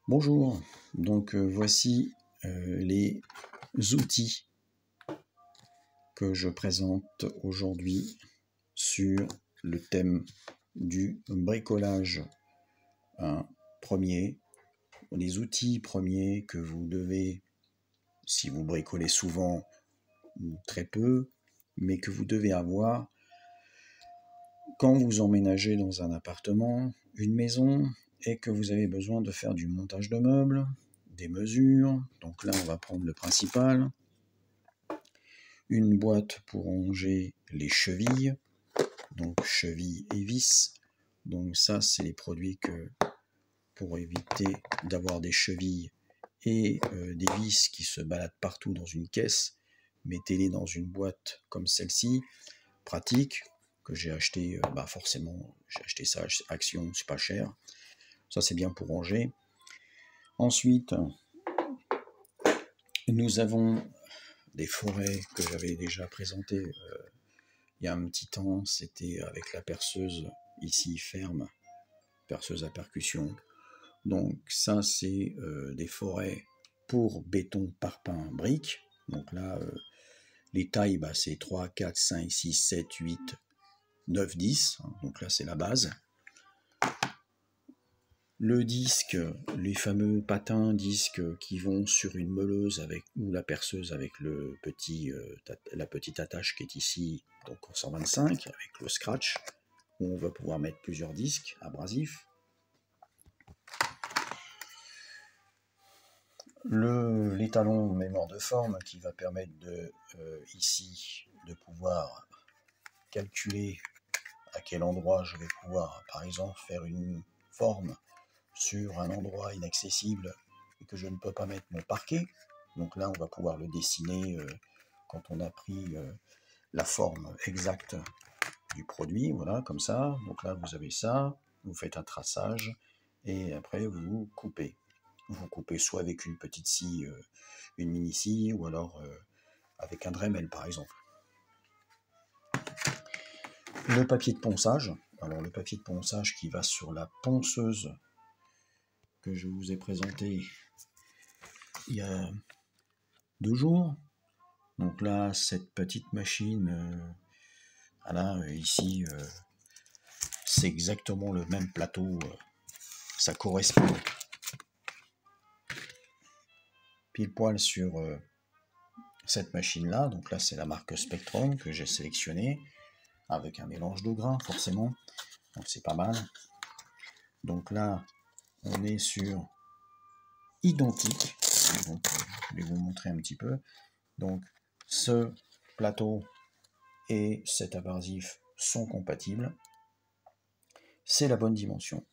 Bonjour, donc voici les outils que je présente aujourd'hui sur le thème du bricolage. Les outils premiers que vous devez, si vous bricolez souvent ou très peu, mais que vous devez avoir quand vous emménagez dans un appartement, une maison, et que vous avez besoin de faire du montage de meubles, des mesures. Donc là, on va prendre le principal. Une boîte pour ranger les chevilles, donc chevilles et vis. Donc ça, c'est les produits que, pour éviter d'avoir des chevilles et des vis qui se baladent partout dans une caisse, mettez-les dans une boîte comme celle-ci, pratique, que j'ai acheté, forcément, j'ai acheté ça à Action, c'est pas cher. Ça, c'est bien pour ranger. Ensuite, nous avons des forêts que j'avais déjà présentées il y a un petit temps. C'était avec la perceuse ici ferme, perceuse à percussion. Donc ça, c'est des forêts pour béton, parpaing, briques. Donc là, les tailles, c'est 3, 4, 5, 6, 7, 8, 9, 10. Donc là, c'est la base. Le disque, les fameux patins disques qui vont sur une meuleuse ou la perceuse avec la petite attache qui est ici, donc en 125, avec le scratch, où on va pouvoir mettre plusieurs disques abrasifs. L'étalon mémoire de forme qui va permettre ici de pouvoir calculer à quel endroit je vais pouvoir, par exemple, faire une forme sur un endroit inaccessible et que je ne peux pas mettre mon parquet. Donc là, on va pouvoir le dessiner quand on a pris la forme exacte du produit. Voilà, comme ça. Donc là, vous avez ça. Vous faites un traçage et après, vous coupez. Vous coupez soit avec une petite scie, une mini scie, ou alors avec un Dremel, par exemple. Le papier de ponçage. Alors, le papier de ponçage qui va sur la ponceuse que je vous ai présenté il y a 2 jours. Donc là, cette petite machine, ici, c'est exactement le même plateau. Ça correspond pile poil sur cette machine-là. Donc là, c'est la marque Spectrum que j'ai sélectionnée avec un mélange de grains, forcément. Donc c'est pas mal. Donc là, on est sur identique. Donc, je vais vous montrer un petit peu. Donc, ce plateau et cet abrasif sont compatibles. C'est la bonne dimension.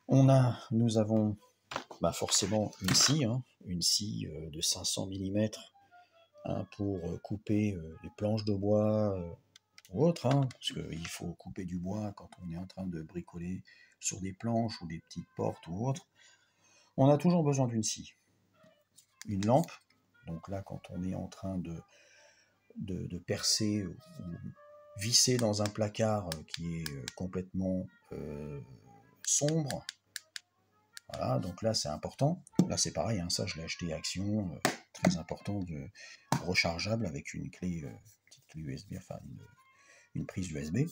Nous avons forcément une scie de 500 mm pour couper les planches de bois ou autres, parce qu'il faut couper du bois quand on est en train de bricoler sur des planches ou des petites portes ou autres. On a toujours besoin d'une scie. Une lampe, donc là quand on est en train de percer ou visser dans un placard qui est complètement sombre. Voilà, donc là c'est important. Là c'est pareil, ça je l'ai acheté à Action, très important, rechargeable avec une clé, petite clé USB, une prise USB.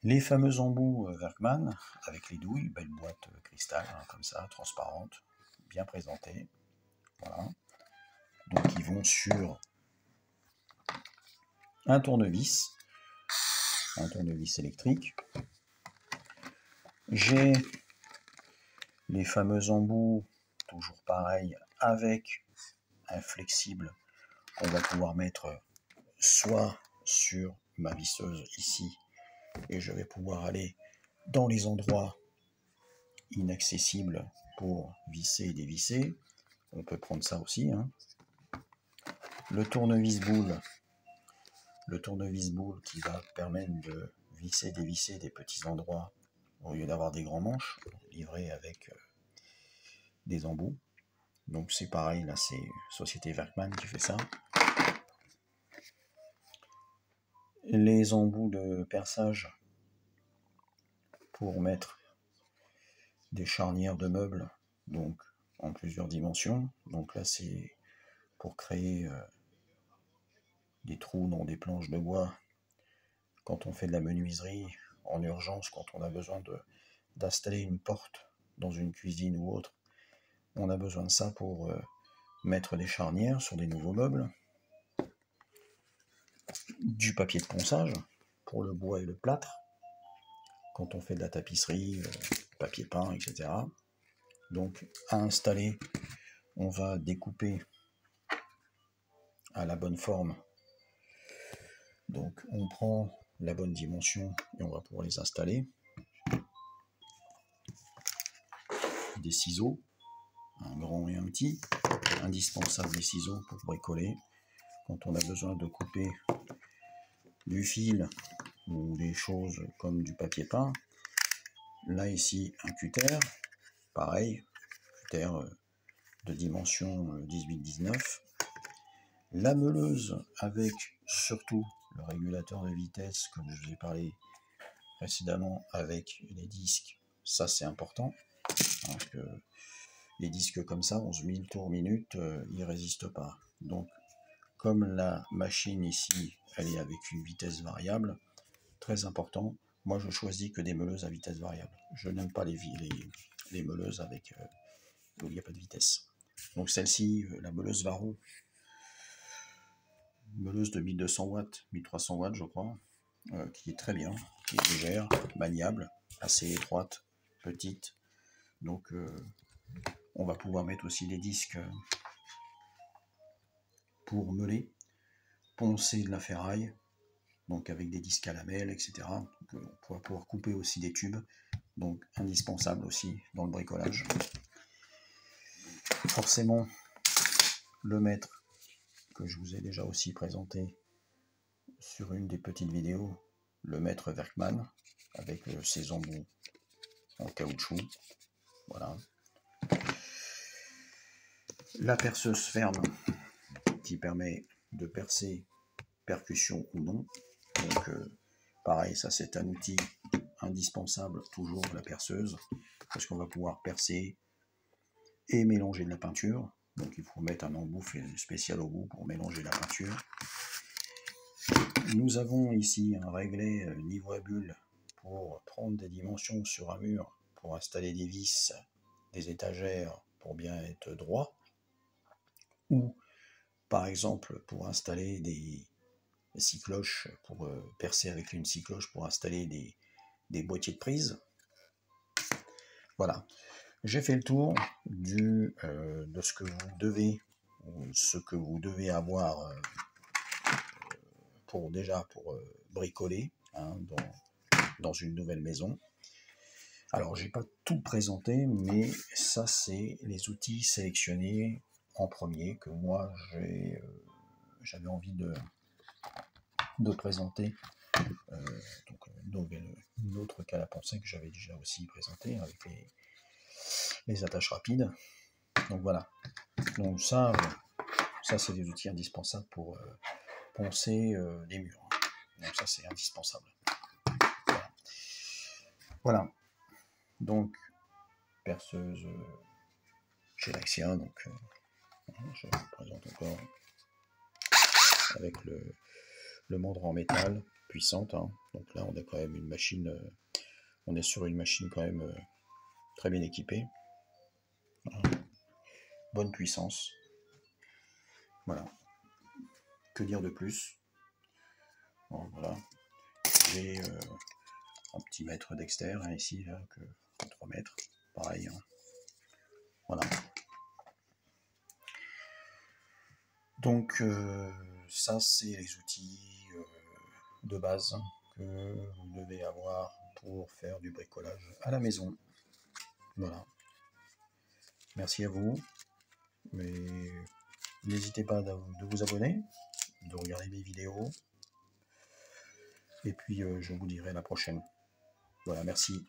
Les fameux embouts Workman avec les douilles, belle boîte cristal, comme ça, transparente, bien présentée. Voilà. Donc ils vont sur un tournevis électrique. J'ai les fameux embouts, toujours pareil, avec un flexible qu'on va pouvoir mettre soit sur ma visseuse ici, et je vais pouvoir aller dans les endroits inaccessibles pour visser et dévisser. On peut prendre ça aussi. Le tournevis boule qui va permettre de visser, dévisser des petits endroits au lieu d'avoir des grands manches, livrés avec des embouts. Donc c'est pareil, là c'est Société Workman qui fait ça. Les embouts de perçage pour mettre des charnières de meubles, donc en plusieurs dimensions. Donc là, c'est pour créer des trous dans des planches de bois quand on fait de la menuiserie en urgence, quand on a besoin d'installer une porte dans une cuisine ou autre. On a besoin de ça pour mettre des charnières sur des nouveaux meubles. Du papier de ponçage pour le bois et le plâtre, quand on fait de la tapisserie, papier peint, etc. Donc à installer, on va découper à la bonne forme. Donc on prend la bonne dimension et on va pouvoir les installer. Des ciseaux, un grand et un petit, indispensable des ciseaux pour bricoler. Quand on a besoin de couper du fil ou des choses comme du papier peint. Là ici un cutter, pareil, cutter de dimension 18-19. La meuleuse avec surtout le régulateur de vitesse comme je vous ai parlé précédemment avec les disques, ça c'est important, parce que les disques comme ça, 11 000 tours minute, ils ne résistent pas. Donc comme la machine ici, elle est avec une vitesse variable, très important, moi je choisis que des meuleuses à vitesse variable. Je n'aime pas les meuleuses avec où il n'y a pas de vitesse. Donc celle-ci, la meuleuse Varro, meuleuse de 1200 watts, 1300 watts je crois, qui est très bien, qui est légère, maniable, assez étroite, petite. Donc on va pouvoir mettre aussi des disques pour meuler, poncer de la ferraille, donc avec des disques à lamelles, etc. Donc, on va pouvoir couper aussi des tubes, donc indispensable aussi dans le bricolage. Forcément, le mètre que je vous ai déjà aussi présenté sur une des petites vidéos, le mètre Werkmann avec ses embouts en caoutchouc. Voilà. La perceuse ferme qui permet de percer percussion ou non. Donc pareil, ça c'est un outil indispensable toujours, la perceuse, parce qu'on va pouvoir percer et mélanger de la peinture. Donc il faut mettre un embout spécial au bout pour mélanger la peinture. Nous avons ici un réglet niveau à bulle pour prendre des dimensions sur un mur, pour installer des vis, des étagères pour bien être droit, ou par exemple pour installer des scie cloches, pour percer avec une scie cloche pour installer des boîtiers de prise. Voilà, j'ai fait le tour de ce que vous devez avoir pour bricoler hein, dans une nouvelle maison. Alors j'ai pas tout présenté, mais ça c'est les outils sélectionnés en premier que moi j'avais envie de présenter. Donc une autre cale à poncer que j'avais déjà aussi présenté avec les attaches rapides. Donc voilà. Donc ça c'est des outils indispensables pour poncer les murs. Donc ça c'est indispensable. Voilà. Donc perceuse chez Lexia, donc je vous présente encore avec le mandrin en métal puissante. Hein. Donc là on a quand même une machine, on est sur une machine quand même très bien équipée. Voilà. Bonne puissance. Voilà. Que dire de plus? Bon, voilà. J'ai un petit mètre d'extérieur hein, ici, là, que 3 mètres. Pareil. Hein. Voilà. Donc ça c'est les outils de base que vous devez avoir pour faire du bricolage à la maison. Voilà. Merci à vous. Mais n'hésitez pas de vous abonner, de regarder mes vidéos. Et puis je vous dirai à la prochaine. Voilà, merci.